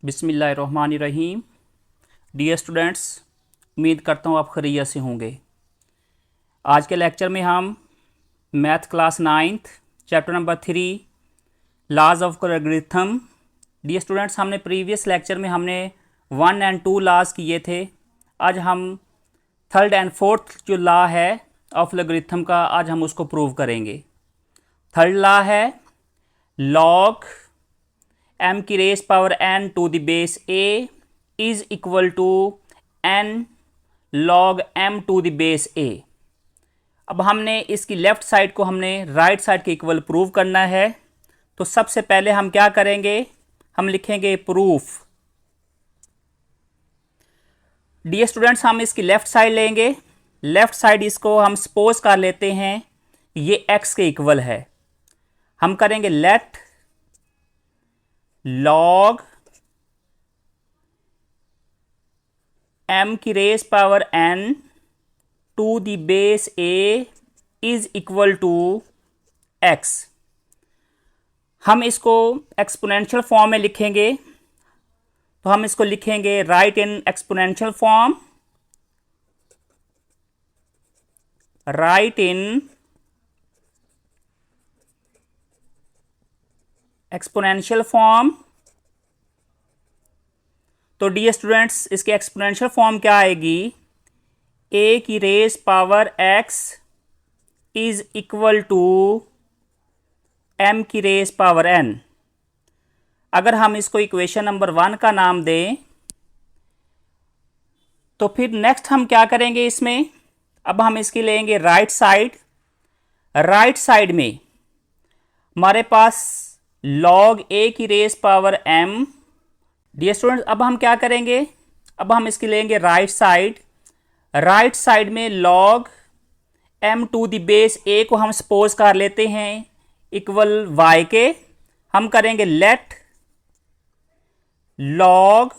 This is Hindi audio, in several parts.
बिस्मिल्लाहिर्रहमानिर्रहीम। डियर स्टूडेंट्स, उम्मीद करता हूँ आप खैरियत से होंगे। आज के लेक्चर में हम math class 9th chapter number 3 laws of logarithm. Dear students, हमने प्रीवियस लेक्चर में हमने 1 और 2 लॉज किए थे। आज हम 3rd और 4th जो लॉ है ऑफ लॉगरिथम का, आज हम उसको प्रूव करेंगे। 3rd लॉ है लॉग m की raise power n to the base a is equal to n log m to the base a। अब हमने इसकी लेफ्ट साइड को हमने राइट साइड के इक्वल प्रूव करना है। तो सबसे पहले हम क्या करेंगे, हम लिखेंगे प्रूफ। डियर स्टूडेंट्स, हम इसकी लेफ्ट साइड लेंगे। लेफ्ट साइड इसको हम सपोज कर लेते हैं ये x के इक्वल है। हम करेंगे लेट log m की raise power n to the base a is equal to x। हम इसको एक्सपोनेंशियल फॉर्म में लिखेंगे, तो हम इसको लिखेंगे right in exponential form. Right in exponential form. तो डियर स्टूडेंट्स, इसके एक्सपोनेंशियल फॉर्म क्या आएगी, a की raise power x is equal to m की रेस पावर n। अगर हम इसको इक्वेशन नंबर 1 का नाम दें तो फिर नेक्स्ट हम क्या करेंगे इसमें, अब हम इसकी लेंगे राइट साइड। राइट साइड में हमारे पास log a की raise power m। Dear students, अब हम क्या करेंगे, अब हम इसकी लेंगे राइट साइड। राइट साइड में log m to the base a को हम सपोज कर लेते हैं इक्वल y के। हम करेंगे लेट log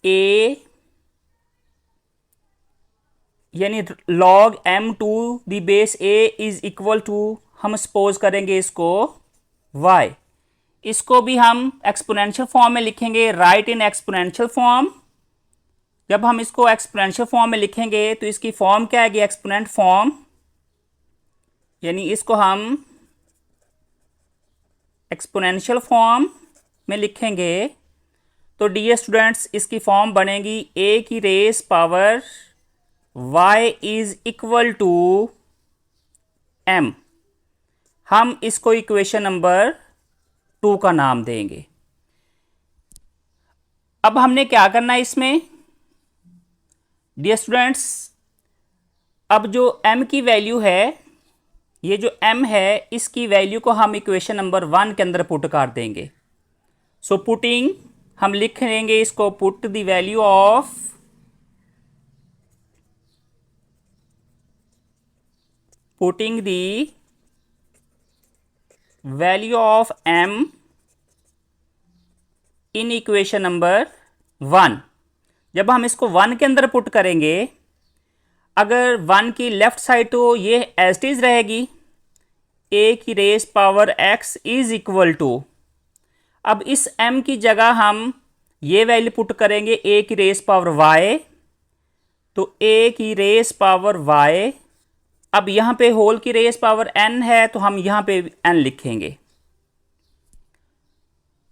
a यानी log m to the base a is equal to, हम सपोज करेंगे इसको y। इसको भी हम एक्सपोनेंशियल फॉर्म में लिखेंगे, राइट इन एक्सपोनेंशियल फॉर्म। जब हम इसको एक्सपोनेंशियल फॉर्म में लिखेंगे तो इसकी फॉर्म क्या आएगी, एक्सपोनेंट फॉर्म, यानी इसको हम एक्सपोनेंशियल फॉर्म में लिखेंगे। तो डियर स्टूडेंट्स, इसकी फॉर्म बनेगी a की raise power y is equal to m। हम इसको इक्वेशन नंबर 2 का नाम देंगे। अब हमने क्या करना है इसमें, डियर स्टूडेंट्स, अब जो m की वैल्यू है, ये जो m है, इसकी वैल्यू को हम इक्वेशन नंबर 1 के अंदर पुट कर देंगे। सो पुटिंग, हम लिख लेंगे इसको put the value of putting the value of m in equation number 1। जब हम इसको 1 के अंदर पुट करेंगे, अगर 1 की लेफ्ट साइड तो ये एज इट इज रहेगी, a की raise power x is equal to, अब इस m की जगह हम ये वैल्यू पुट करेंगे a की रेस पावर y। तो a की रेस पावर y, अब यहाँ पे होल की रेस पावर n है, तो हम यहाँ पे n लिखेंगे।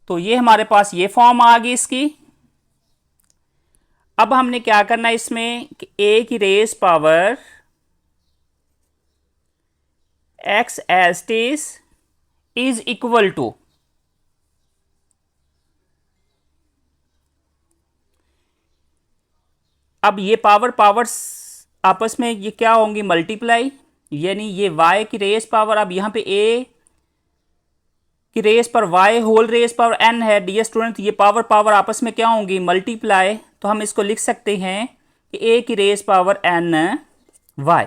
तो ये हमारे पास ये फॉर्म आ गई इसकी। अब हमने क्या करना है इसमें कि a की raise power x as is equal to, अब ये पावर्स आपस में ये क्या होंगी, मल्टीप्लाई, यानी ये y की रेस पावर, अब यहाँ पे a की रेस पर y whole raise power n है। डियर स्टूडेंट, ये पावर आपस में क्या होंगी, मल्टीप्लाई। तो हम इसको लिख सकते हैं कि a की रेस पावर n y।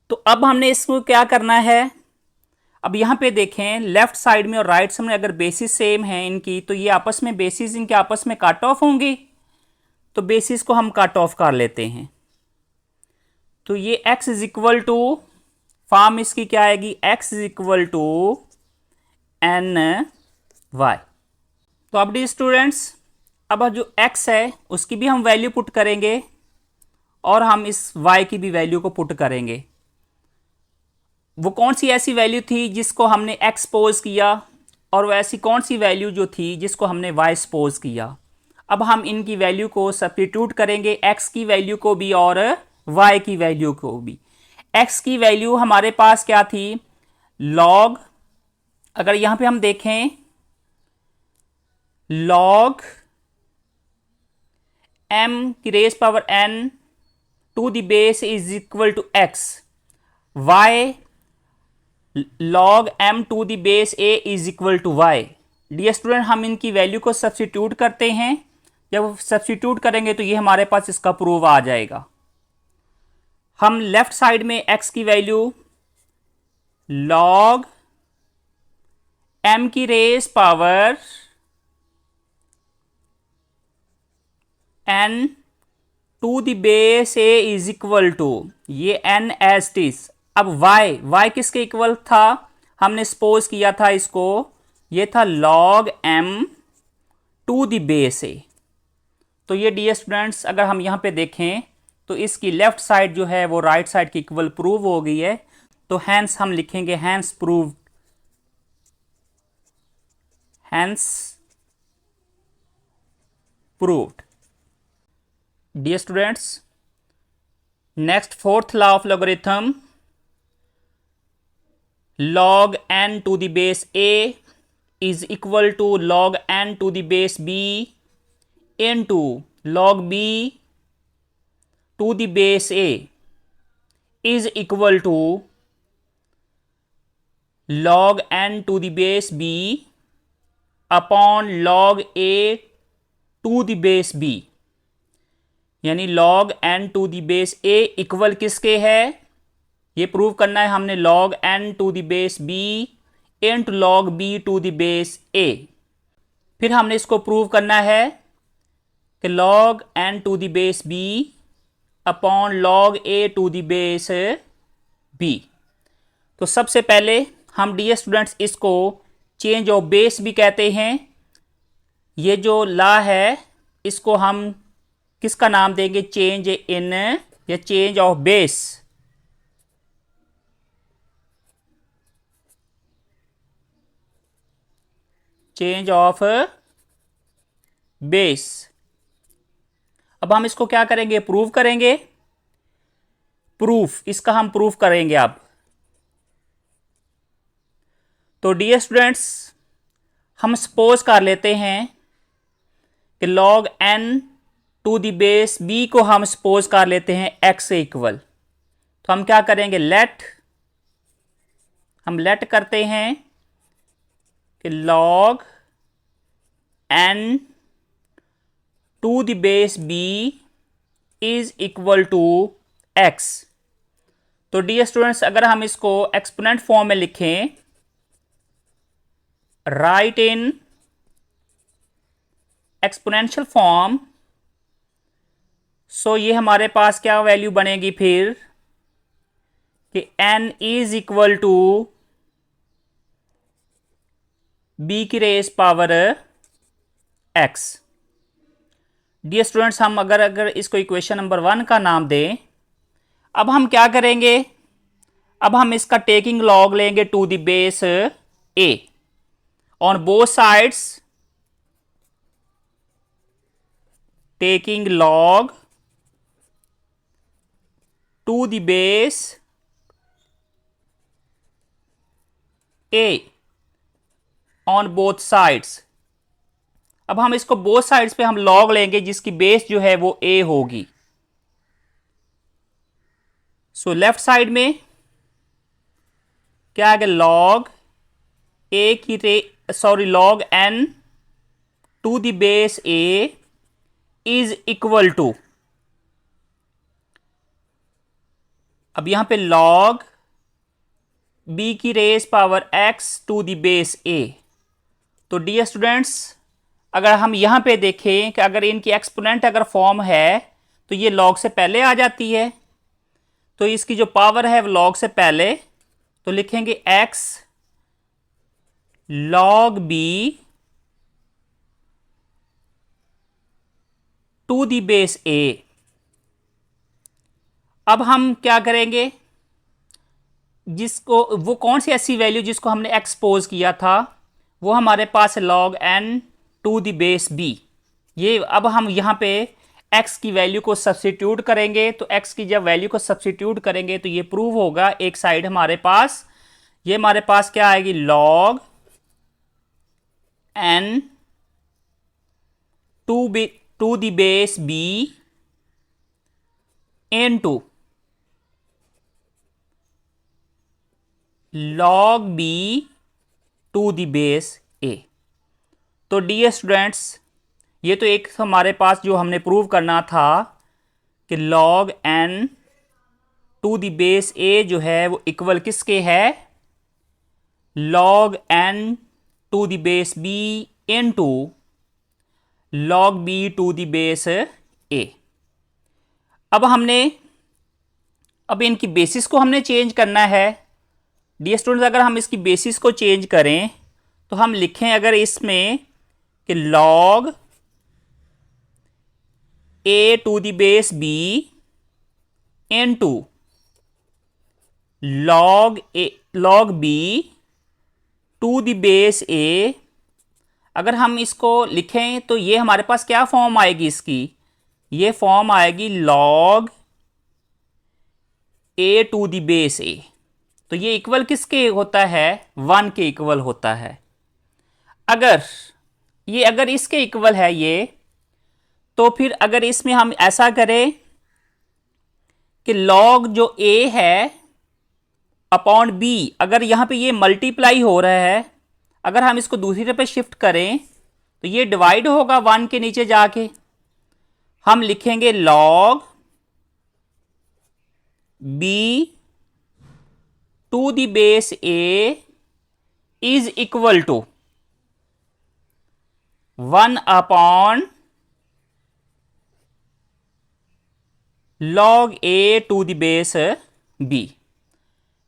तो अब हमने इसको क्या करना है, अब यहाँ पे देखें लेफ्ट साइड में और राइट साइड में अगर बेसिस सेम है इनकी, तो ये आपस में बेसिस इनके आपस में कट ऑफ होंगी। तो बेसिस को हम कट ऑफ कर लेते हैं। तो ये x is equal to, form इसकी क्या आएगी, x is equal to n y। तो अब डी स्टूडेंट्स, अब जो x है उसकी भी हम वैल्यू पुट करेंगे और हम इस y की भी वैल्यू को पुट करेंगे। वो कौन सी ऐसी वैल्यू थी जिसको हमने x सपोज किया, और वैसी कौन सी वैल्यू जो थी जिसको हमने y सपोज किया। अब हम इनकी वैल्यू को सब्स्टिट्यूट करेंगे, x की वैल्यू को भी और y की वैल्यू को भी। x की वैल्यू हमारे पास क्या थी, log, अगर यहां पे हम देखें log m की raise power n to the base is equal to x, y log m to the base a is equal to y। Dear student, हम इनकी वैल्यू को सब्स्टिट्यूट करते हैं। जब सब्स्टिट्यूट करेंगे तो ये हमारे पास इसका प्रूफ आ जाएगा। हम लेफ्ट साइड में x की वैल्यू log m की raise power n to the base a is equal to, ये n एज इट इज। अब y किसके इक्वल था, हमने सपोज किया था इसको, ये था log m to the base a। तो ये डियर स्टूडेंट्स, अगर हम यहाँ पे देखें तो इसकी लेफ्ट साइड जो है वो राइट साइड की इक्वल प्रूव हो गई है। तो हैंस हम लिखेंगे hence proved, hence proved. Dear students, next fourth law of logarithm, log n to the base a is equal to log n to the base b into log b to the base a is equal to log n to the base b upon log a to the base b। यानी log n to the base a equal किसके है, ये प्रूव करना है हमने, log n to the base b into log b to the base a। फिर हमने इसको प्रूव करना है कि log n to the base b upon log a to the base b। तो सबसे पहले हम डियर स्टूडेंट्स इसको चेंज ऑफ बेस भी कहते हैं। ये जो लॉ है इसको हम किसका नाम देंगे, चेंज इन या change of base. Change of base. अब हम इसको क्या करेंगे, प्रूव करेंगे। प्रूफ, इसका हम प्रूफ करेंगे अब। तो डियर स्टूडेंट्स, हम सपोज कर लेते हैं कि log n to the base b को हम सपोज कर लेते हैं x से इक्वल। तो हम क्या करेंगे, हम लेट करते हैं कि log n to the base b is equal to x। तो डियर स्टूडेंट्स, अगर हम इसको एक्सपोनेंट फॉर्म में लिखें, right in exponential form, so ये हमारे पास क्या वैल्यू बनेगी फिर कि n is equal to b की raise power x। Dear students, हम अगर इसको इक्वेशन नंबर 1 का नाम दें, अब हम क्या करेंगे, अब हम इसका टेकिंग लॉग लेंगे to the base a on both sides, taking log to the base a on both sides. अब हम इसको बोथ साइड्स पे हम लॉग लेंगे जिसकी बेस जो है वो a होगी। सो लेफ्ट साइड में क्या है, लॉग a की log n to the base a is equal to, अब यहां पे log b की raise power x to the base a। तो डियर स्टूडेंट्स, अगर हम यहां पे देखें कि अगर इनकी एक्सपोनेंट अगर फॉर्म है तो ये log से पहले आ जाती है, तो इसकी जो पावर है वो log से पहले, तो लिखेंगे x log b to the base a. अब हम क्या करेंगे, जिसको वो कौन सी ऐसी वैल्यू जिसको हमने एक्सपोज किया था, वो हमारे पास log n to the base b। ये अब हम यहाँ पे x की वैल्यू को सब्स्टिट्यूट करेंगे, तो x की जब वैल्यू को सब्स्टिट्यूट करेंगे तो ये प्रूव होगा। एक साइड हमारे पास, ये हमारे पास क्या आएगी, log n to the base b into log b to the base a। तो डियर स्टूडेंट्स, ये तो एक हमारे पास जो हमने प्रूव करना था कि log n to the base a जो है वो इक्वल किसके है, log n to the base b into log b to the base a। अब इनकी बेसिस को हमने चेंज करना है। डियर स्टूडेंट्स, अगर हम इसकी बेसिस को चेंज करें तो हम लिखें अगर इसमें कि log a to the base b into log b to the base a। अगर हम इसको लिखें तो ये हमारे पास क्या फॉर्म आएगी इसकी, ये फॉर्म आएगी log a to the base a। तो ये इक्वल किसके होता है, 1 के इक्वल होता है। अगर इसके इक्वल है ये, तो फिर अगर इसमें हम ऐसा करें कि log जो a है अपॉन b, अगर यहाँ पे ये मल्टीप्लाई हो रहा है, अगर हम इसको दूसरी तरफ पे शिफ्ट करें तो ये डिवाइड होगा 1 के नीचे जाके। हम लिखेंगे log b to the base a is equal to 1 upon log a to the base b।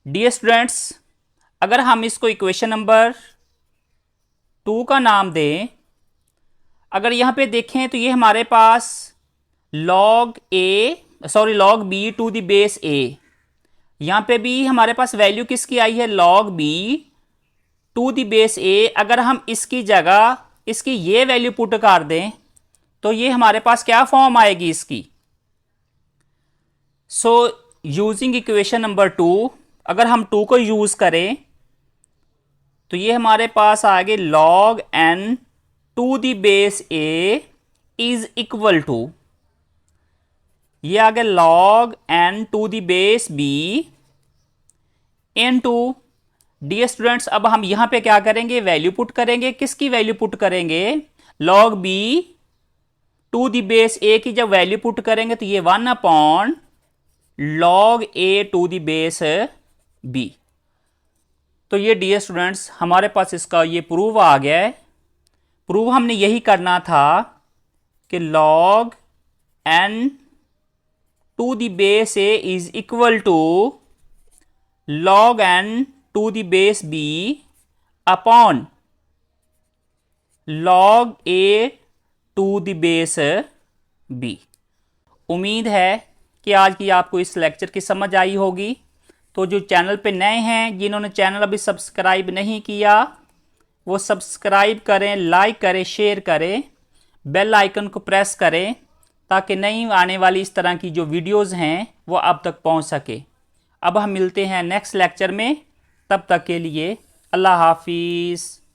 Dear students, अगर हम इसको इक्वेशन नंबर 2 का नाम दें, अगर यहाँ पे देखें तो ये हमारे पास log b to the base a, यहाँ पे भी हमारे पास वैल्यू किसकी आई है, log b to the base a। अगर हम इसकी जगह इसकी ये वैल्यू पुट कर दें तो ये हमारे पास क्या फॉर्म आएगी इसकी। सो यूजिंग इक्वेशन नंबर 2, अगर हम 2 को यूज करें तो ये हमारे पास आगे log n to the base a is equal to, ये आगे log n to the base b into. Dear students, अब हम यहां पे क्या करेंगे, वैल्यू पुट करेंगे। किसकी वैल्यू पुट करेंगे, log b to the base a की जब वैल्यू पुट करेंगे तो ये 1 upon log a to the base b। तो ये डियर स्टूडेंट्स हमारे पास इसका ये प्रूव आ गया है। प्रूव हमने यही करना था कि log n to the base a is equal to log n to the base b upon log a to the base b। उम्मीद है कि आज की आपको इस लेक्चर की समझ आई होगी। तो जो चैनल पे नए हैं, जिन्होंने चैनल अभी सब्सक्राइब नहीं किया, वो सब्सक्राइब करें, लाइक करें, शेयर करें, बेल आइकन को प्रेस करें ताकि नई आने वाली इस तरह की जो वीडियोस हैं वो आप तक पहुंच सके। अब हम मिलते हैं नेक्स्ट लेक्चर में, तब तक के लिए अल्लाह हाफिज़।